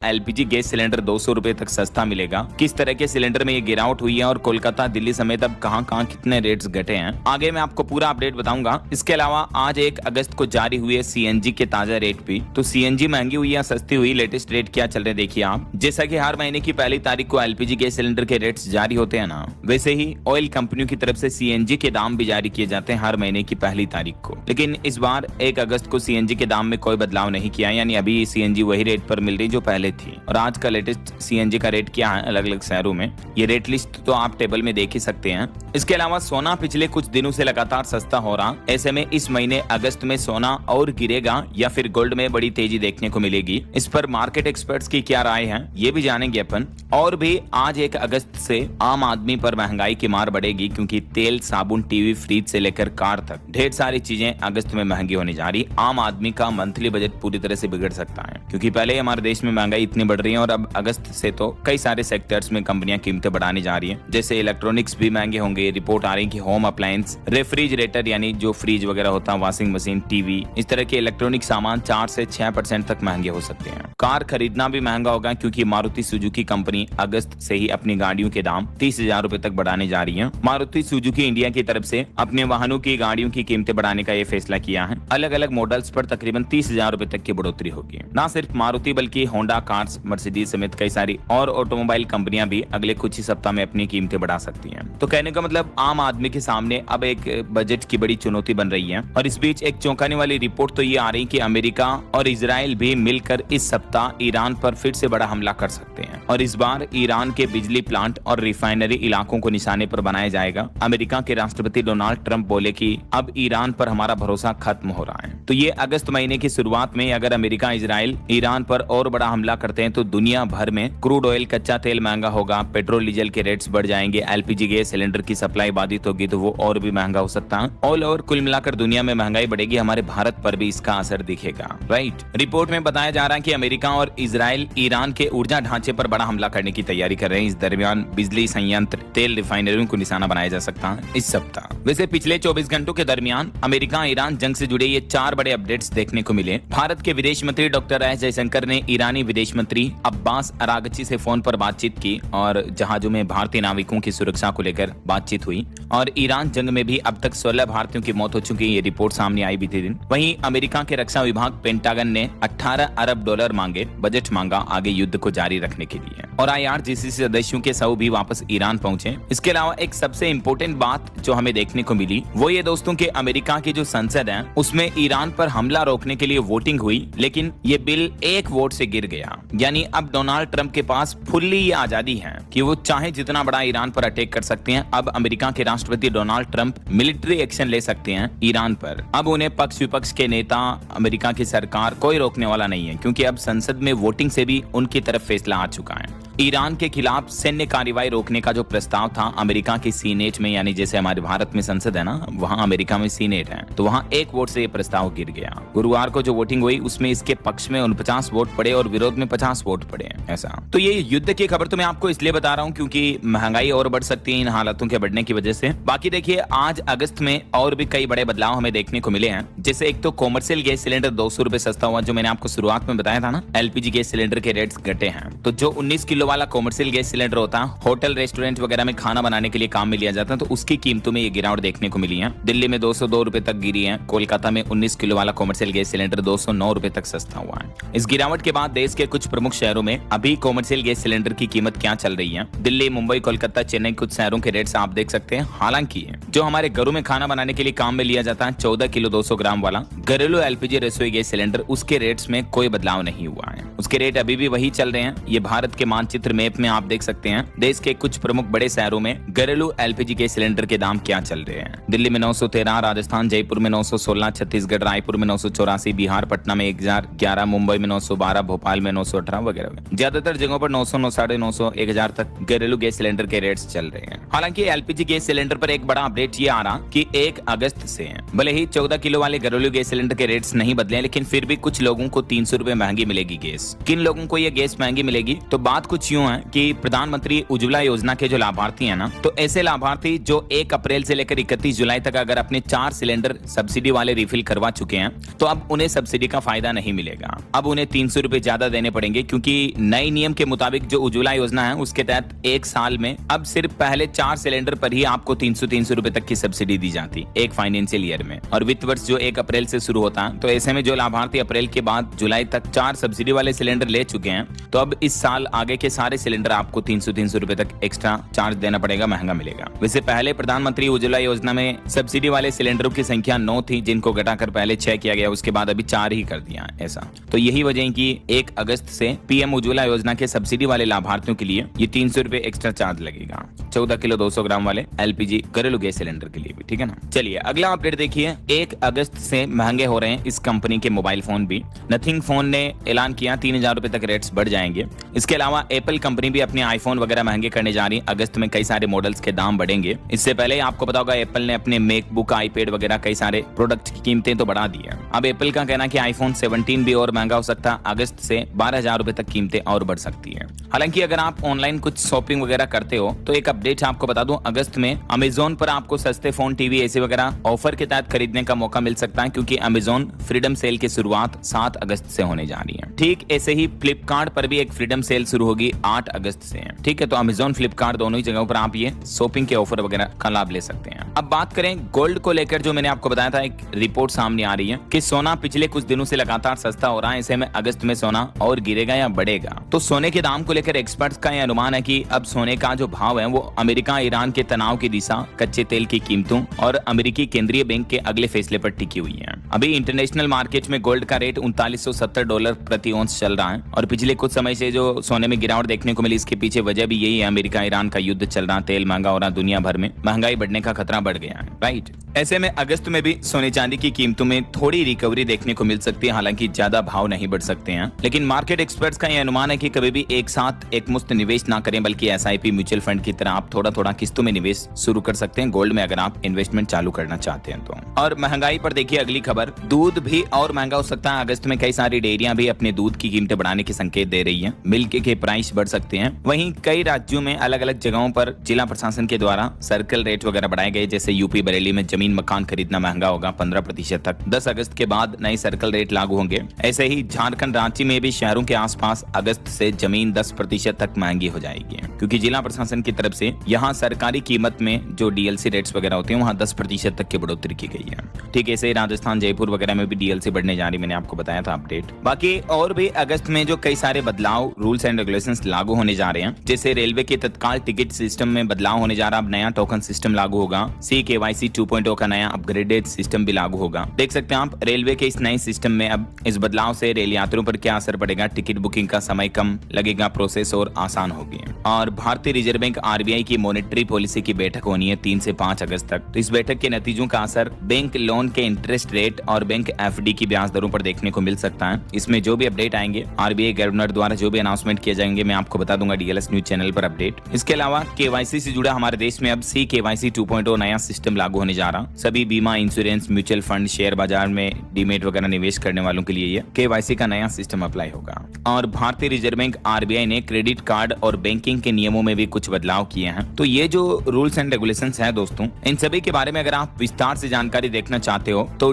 LPG gas cylinder 200 रुपए तक सस्ता मिलेगा। किस तरह के सिलेंडर में ये गिरावट हुई है और कोलकाता, दिल्ली समेत अब कहां कितने रेट्स घटे हैं, आगे मैं आपको पूरा अपडेट बताऊंगा। इसके अलावा आज 1 अगस्त को जारी हुए सीएनजी के ताजा रेट भी। तो सीएनजी महंगी हुई या सस्ती हुई, लेटेस्ट रेट क्या चल रहे देखिए आप। जैसा कि हर महीने की पहली तारीख को एलपीजी गैस सिलेंडर के रेट्स जारी होते हैं ना, वैसे ही ऑयल कंपनियों की तरफ से सीएनजी के दाम भी जारी किए जाते हैं हर महीने की पहली तारीख को। लेकिन इस बार 1 अगस्त को सीएनजी के दाम में कोई बदलाव नहीं किया, यानी अभी सीएनजी वही रेट पर मिल रही जो पहले थी। और आज का लेटेस्ट सीएनजी का रेट क्या है अलग अलग शहरों में, ये रेट लिस्ट तो आप टेबल में देख ही सकते हैं। इसके अलावा सोना पिछले कुछ दिनों से लगातार सस्ता हो रहा, ऐसे में इस महीने अगस्त में सोना और गिरेगा या फिर गोल्ड में बड़ी तेजी देखने को मिलेगी। इस पर मार्केट एक्सपर्ट्स की क्या राय है ये भी जानेंगे अपन। और भी आज 1 अगस्त से आम आदमी पर महंगाई की मार बढ़ेगी, क्योंकि तेल, साबुन, टीवी, फ्रिज से लेकर कार तक ढेर सारी चीजें अगस्त में महंगी होने जा रही। आम आदमी का मंथली बजट पूरी तरह से बिगड़ सकता है, क्योंकि पहले हमारे देश में महंगाई इतनी बढ़ रही है और अब अगस्त से तो कई सारे सेक्टर्स में कंपनियां कीमतें बढ़ाने जा रही हैं। जैसे इलेक्ट्रॉनिक्स भी महंगे होंगे। रिपोर्ट आ रही है कि होम अप्लायंस, रेफ्रिजरेटर यानी जो फ्रिज वगैरह होता है, वॉशिंग मशीन, टीवी, इस तरह के इलेक्ट्रॉनिक सामान 4 से 6% तक महंगे हो सकते हैं। कार खरीदना भी महंगा होगा, क्योंकि मारुति सुजुकी कंपनी अगस्त से ही अपनी गाड़ियों के दाम 30,000 रुपए तक बढ़ाने जा रही है। मारुति सुजुकी इंडिया की तरफ से अपने वाहनों की गाड़ियों की कीमतें बढ़ाने का ये फैसला किया है। अलग अलग मॉडल्स पर तकरीबन 30,000 रुपए तक की बढ़ोतरी होगी। न सिर्फ मारुति बल्कि होंडा, कार्स, मर्सिडीज समेत कई सारी और ऑटोमोबाइल कंपनियां भी अगले कुछ ही सप्ताह में अपनी कीमतें बढ़ा सकती हैं। तो कहने का मतलब आम आदमी के सामने अब एक बजट की बड़ी चुनौती बन रही है। और इस बीच एक चौंकाने वाली रिपोर्ट तो ये आ रही कि अमेरिका और इजराइल भी मिलकर इस सप्ताह ईरान पर फिर से बड़ा हमला कर सकते हैं। और इस बार ईरान के बिजली प्लांट और रिफाइनरी इलाकों को निशाने पर बनाया जाएगा। अमेरिका के राष्ट्रपति डोनाल्ड ट्रंप बोले कि अब ईरान पर हमारा भरोसा खत्म हो रहा है। तो ये अगस्त महीने की शुरुआत में अगर अमेरिका, इजराइल ईरान पर और बड़ा हमला करते हैं तो दुनिया भर में क्रूड ऑयल, कच्चा तेल महंगा होगा, पेट्रोल डीजल के रेट्स बढ़ जाएंगे, एलपीजी गैस सिलेंडर की सप्लाई बाधित होगी तो वो और भी महंगा हो सकता है। ऑल ओवर कुल मिलाकर दुनिया में महंगाई बढ़ेगी, हमारे भारत पर भी इसका असर दिखेगा। राइट। रिपोर्ट में बताया जा रहा है कि अमेरिका और इजराइल ईरान के ऊर्जा ढांचे पर बड़ा हमला करने की तैयारी कर रहे हैं। इस दरमियान बिजली संयंत्र, तेल रिफाइनरियों को निशाना बनाया जा सकता है इस सप्ताह। वैसे पिछले 24 घंटों के दरमियान अमेरिका ईरान जंग से जुड़े ये 4 बड़े अपडेट्स देखने को मिले। भारत के विदेश मंत्री डॉक्टर एस जयशंकर ने ईरानी विदेश मंत्री अब्बास अरागची से फोन पर बातचीत की और जहाजों में भारतीय नाविकों की सुरक्षा को लेकर बातचीत हुई। और ईरान जंग में भी अब तक 16 भारतीयों की मौत हो चुकी है, ये रिपोर्ट सामने आई बीते दिन। वहीं अमेरिका के रक्षा विभाग पेंटागन ने 18 अरब डॉलर मांगे, बजट मांगा आगे युद्ध को जारी रखने के लिए। और आईआरजीसी सदस्यों के 100 भी वापस ईरान पहुंचे। इसके अलावा एक सबसे इम्पोर्टेंट बात जो हमें देखने को मिली वो ये दोस्तों के अमेरिका की जो संसद है उसमें ईरान पर हमला रोकने के लिए वोटिंग हुई, लेकिन ये बिल 1 वोट से गिर गया। यानी अब डोनाल्ड ट्रंप के पास फुल्ली ये आजादी है कि वो चाहे जितना बड़ा ईरान पर अटैक कर सकते हैं। अब अमेरिका के राष्ट्रपति डोनाल्ड ट्रंप मिलिट्री एक्शन ले सकते हैं ईरान पर। अब उन्हें पक्ष विपक्ष के नेता, अमेरिका की सरकार कोई रोकने वाला नहीं है, क्योंकि अब संसद में वोटिंग से भी उनकी तरफ फैसला आ चुका है। ईरान के खिलाफ सैन्य कार्रवाई रोकने का जो प्रस्ताव था अमेरिका की सीनेट में, यानी जैसे हमारे भारत में संसद है ना, वहां अमेरिका में सीनेट है, तो वहां 1 वोट से ये प्रस्ताव गिर गया। गुरुवार को जो वोटिंग हुई उसमें इसके पक्ष में 49 वोट पड़े और विरोध में 50 वोट पड़े। ऐसा तो ये युद्ध की खबर तो मैं आपको इसलिए बता रहा हूँ क्योंकि महंगाई और बढ़ सकती है इन हालातों के बढ़ने की वजह से। बाकी देखिए आज अगस्त में और भी कई बड़े बदलाव हमें देखने को मिले हैं। जैसे एक तो कॉमर्शियल गैस सिलेंडर 200 रुपए सस्ता हुआ, जो मैंने आपको शुरुआत में बताया था ना। एलपीजी गैस सिलेंडर के रेट्स घटे हैं। तो जो 19 किलो वाला कॉमर्शियल गैस सिलेंडर होता है, होटल रेस्टोरेंट वगैरह में खाना बनाने के लिए काम में लिया जाता है, तो उसकी कीमतों में ये गिरावट देखने को मिली है। दिल्ली में 202 रुपए तक गिरी है। कोलकाता में 19 किलो वाला कॉमर्शियल गैस सिलेंडर 209 रुपए तक सस्ता हुआ है। इस गिरावट के बाद देश के कुछ प्रमुख शहरों में अभी कॉमर्शियल गैस सिलेंडर की कीमत क्या चल रही है। दिल्ली, मुंबई, कोलकाता, चेन्नई, कुछ शहरों के रेट्स आप देख सकते हैं। हालांकि जो हमारे घरों में खाना बनाने के लिए काम में लिया जाता है 14 किलो 200 ग्राम वाला घरेलू एलपीजी रसोई गैस सिलेंडर, उसके रेट्स में कोई बदलाव नहीं हुआ है। उसके रेट अभी भी वही चल रहे हैं। ये भारत के मानचित्र मैप में आप देख सकते हैं देश के कुछ प्रमुख बड़े शहरों में घरेलू एलपीजी गैस सिलेंडर के दाम क्या चल रहे हैं। दिल्ली में 913, राजस्थान जयपुर में 916, छत्तीसगढ़ रायपुर में 984, बिहार पटना में 1011, मुंबई में 912, भोपाल में 918 वगैरह। ज्यादातर जगहों पर 900, 950, 1000 तक घरेलू गैस सिलेंडर के रेट्स चल रहे हैं। हालांकि एलपीजी गैस सिलेंडर पर एक बड़ा अपडेट ये आ रहा कि 1 अगस्त से भले ही 14 किलो वाले घरेलू गैस सिलेंडर के रेट्स नहीं बदले, लेकिन फिर भी कुछ लोगों को 300 रुपए महंगी मिलेगी गैस। किन लोगों को ये गैस महंगी मिलेगी, तो बात कुछ कुछ यूं है कि प्रधानमंत्री उज्ज्वला योजना के जो लाभार्थी हैं ना, तो ऐसे लाभार्थी जो 1 अप्रैल से लेकर 31 जुलाई तक अगर अपने 4 सिलेंडर सब्सिडी वाले रिफिल करवा चुके हैं तो अब उन्हें सब्सिडी का फायदा नहीं मिलेगा। अब उन्हें 300 रुपए ज्यादा देने पड़ेंगे, क्योंकि नए नियम के मुताबिक जो उज्ज्वला योजना है उसके तहत 1 साल में अब सिर्फ पहले 4 सिलेंडर पर ही आपको 300 रुपए तक की सब्सिडी दी जाती एक फाइनेंशियल ईयर में, और वित्त वर्ष जो 1 अप्रैल से शुरू होता है। तो ऐसे में जो लाभार्थी अप्रैल के बाद जुलाई तक 4 सब्सिडी वाले सिलेंडर ले चुके हैं, तो अब इस साल आगे के सारे सिलेंडर आपको 300 रुपए तक एक्स्ट्रा चार्ज देना पड़ेगा, महंगा मिलेगा। वैसे पहले प्रधानमंत्री उज्ज्वला योजना में सब्सिडी वाले सिलेंडरों की संख्या 9 थी, जिनको घटाकर पहले 6 किया गया, उसके बाद अभी 4 ही कर दिया ऐसा। तो यही वजह है कि 1 अगस्त से पीएम उज्ज्वला योजना के सब्सिडी वाले लाभार्थियों के लिए ये 300 रुपए एक्स्ट्रा चार्ज लगेगा, 14 किलो 200 ग्राम वाले एलपीजी घरेलू गैस सिलेंडर के लिए भी, ठीक है ना। चलिए अगला अपडेट देखिए। 1 अगस्त से महंगे हो रहे हैं इस कंपनी के मोबाइल फोन भी। नथिंग फोन ने ऐलान किया 3000 रुपए तक रेट्स बढ़ जाएंगे। इसके अलावा एप्पल कंपनी भी अपने आईफोन वगैरह महंगे करने जा रही है। अगस्त में कई सारे मॉडल्स के दाम बढ़ेंगे। इससे पहले आपको पता होगा एप्पल ने अपने मैकबुक, आईपैड वगैरह कई सारे प्रोडक्ट की कीमतें तो बढ़ा दी है। अब एप्पल का कहना है कि आईफोन 17 भी और महंगा हो सकता है। अगस्त से 12,000 रुपए तक कीमतें और बढ़ सकती है। हालांकि अगर आप ऑनलाइन कुछ शॉपिंग वगैरह करते हो तो एक अपडेट आपको बता दूं, अगस्त में अमेजोन पर आपको सस्ते फोन, टीवी, एसी वगैरह ऑफर के तहत खरीदने का मौका मिल सकता है, क्योंकि अमेजोन फ्रीडम सेल की शुरुआत 7 अगस्त से होने जा रही है। ठीक ऐसे ही फ्लिपकार्ट पर भी एक फ्रीडम सेल शुरू होगी 8 अगस्त से। ठीक है, तो अमेजोन, फ्लिपकार्ट दोनों ही जगहों पर आप ये शॉपिंग के ऑफर वगैरह का लाभ ले सकते हैं। अब बात करें गोल्ड को लेकर, जो मैंने आपको बताया था, एक रिपोर्ट सामने आ रही है कि सोना पिछले कुछ दिनों से लगातार सस्ता हो रहा है। ऐसे में अगस्त में सोना और गिरेगा या बढ़ेगा? तो सोने के दाम को लेकर एक्सपर्ट्स का यह अनुमान है कि अब सोने का जो भाव है वो अमेरिका ईरान के तनाव की दिशा, कच्चे तेल की कीमतों और अमेरिकी केंद्रीय बैंक के अगले फैसले पर टिकी हुई है। अभी इंटरनेशनल मार्केट में गोल्ड का रेट $3970 प्रति औंस चल रहा है, और पिछले कुछ समय से जो सोने में गिरावट देखने को मिली, इसके पीछे वजह भी यही है। अमेरिका ईरान का युद्ध चल रहा, तेल महंगा हो रहा, दुनिया भर में महंगाई बढ़ने का खतरा बढ़ गया है, राइट। ऐसे में अगस्त में भी सोने चांदी की कीमतों में थोड़ी रिकवरी देखने को मिल सकती है। हालांकि ज्यादा भाव नहीं बढ़ सकते हैं, लेकिन मार्केट एक्सपर्ट्स का यह अनुमान है कि कभी भी एक साथ एक मुश्त निवेश ना करें, बल्कि एसआईपी, म्यूचुअल फंड की तरह आप थोड़ा थोड़ा किस्तों में निवेश शुरू कर सकते हैं गोल्ड में, अगर आप इन्वेस्टमेंट चालू करना चाहते हैं तो। और महंगाई पर देखिए अगली खबर, दूध भी और महंगा हो सकता है। अगस्त में कई सारी डेयरियां भी अपने दूध की कीमतें बढ़ाने के संकेत दे रही है। मिल्क के प्राइस बढ़ सकते हैं। वहीं कई राज्यों में अलग अलग जगहों पर जिला प्रशासन के द्वारा सर्कल रेट वगैरह बढ़ाए गए। जैसे यूपी बरेली में जमीन मकान खरीदना महंगा होगा 15% तक। 10 अगस्त के बाद नए सर्कल रेट लागू होंगे। ऐसे ही झारखंड, रांची में भी शहरों के आसपास अगस्त से जमीन 10% तक महंगी हो जाएगी, क्योंकि जिला प्रशासन की तरफ से यहाँ सरकारी कीमत में जो डीएलसी रेट्स वगैरह होते हैं वहाँ 10% तक की बढ़ोतरी की गई है। ठीक है, ऐसे राजस्थान, जयपुर वगैरह में भी डीएलसी बढ़ने जा रही, मैंने आपको बताया था अपडेट। बाकी और भी अगस्त में जो कई सारे बदलाव, रूल्स एंड रेगुलेशंस लागू होने जा रहे हैं। जैसे रेलवे के तत्काल टिकट सिस्टम में बदलाव होने जा रहा, अब नया टोकन सिस्टम लागू होगा। CKYC 2.0 का नया अपग्रेडेड सिस्टम भी लागू होगा। देख सकते हैं आप रेलवे के इस नए सिस्टम में अब इस बदलाव से रेल यात्रियों पर क्या असर पड़ेगा। टिकट बुकिंग का समय कम लगेगा, प्रोसेस और आसान होगी। और भारतीय रिजर्व बैंक RBI की मॉनेटरी पॉलिसी की बैठक होनी है 3 से 5 अगस्त तक। तो इस बैठक के नतीजों का असर बैंक लोन के इंटरेस्ट रेट और बैंक FD की ब्याज दरों पर देखने को मिल सकता है। इसमें जो भी अपडेट आएंगे, RBI गवर्नर द्वारा जो भी अनाउंसमेंट किए जाएंगे, मैं आपको बता दूंगा DLS न्यूज चैनल पर अपडेट। इसके अलावा KYC से जुड़ा हमारे देश में अब CKYC 2.0 नया सिस्टम लागू होने जा रहा। सभी बीमा, इंश्योरेंस, म्यूचुअल फंड, शेयर बाजार में डीमेट वगैरह निवेश करने वालों के लिए ये KYC का नया सिस्टम अप्लाई होगा। और भारतीय रिजर्व बैंक RBI ने क्रेडिट कार्ड और बैंकिंग के नियमों में भी कुछ बदलाव किए हैं। तो ये जो रूल्स एंड रेगुलेशंस है दोस्तों, इन सभी के बारे में अगर आप विस्तार से जानकारी देखना चाहते हो तो